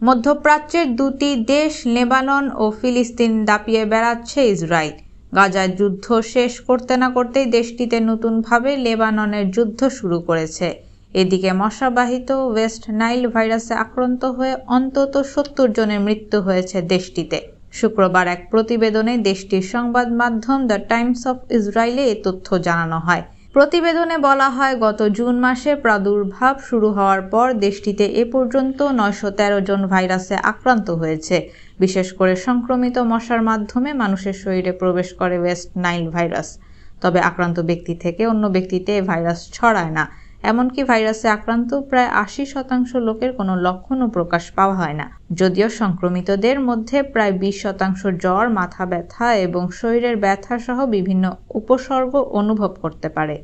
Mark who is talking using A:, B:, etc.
A: মধ্যপ্রাচ্যের দুটি দেশ লেবানন ও ফিলিস্তিন দাপিয়ে বেড়াচ্ছে ইসরায়েল। গাজার যুদ্ধ শেষ করতে না করতেই দেশটিতে নতুনভাবে লেবাননের যুদ্ধ শুরু করেছে। এদিকে মশাবাহিত ওয়েস্ট নাইল ভাইরাসে আক্রান্ত হয়ে অন্তত ৭০ জনের মৃত্যু হয়েছে দেশটিতে। শুক্রবার এক প্রতিবেদনে দেশটির সংবাদ মাধ্যম দ্য টাইমস অফ ইসরায়েলে এ তথ্য জানানো হয়। প্রতিবেদনে বলা হয়, গত জুন মাসে প্রাদুর্ভাব শুরু হওয়ার পর দেশটিতে এ পর্যন্ত ৯১৩ জন ভাইরাসে আক্রান্ত হয়েছে। বিশেষ করে সংক্রমিত মশার মাধ্যমে মানুষের শরীরে প্রবেশ করে ওয়েস্ট নাইল ভাইরাস। তবে আক্রান্ত ব্যক্তি থেকে অন্য ব্যক্তিতে এ ভাইরাস ছড়ায় না। এমনকি ভাইরাসে আক্রান্ত প্রায় ৮০% লোকের কোনো লক্ষণও প্রকাশ পাওয়া হয় না। যদিও সংক্রমিতদের মধ্যে প্রায় ২০% জ্বর, মাথা ব্যথা এবং শরীরের ব্যথা সহ বিভিন্ন উপসর্গ অনুভব করতে পারে।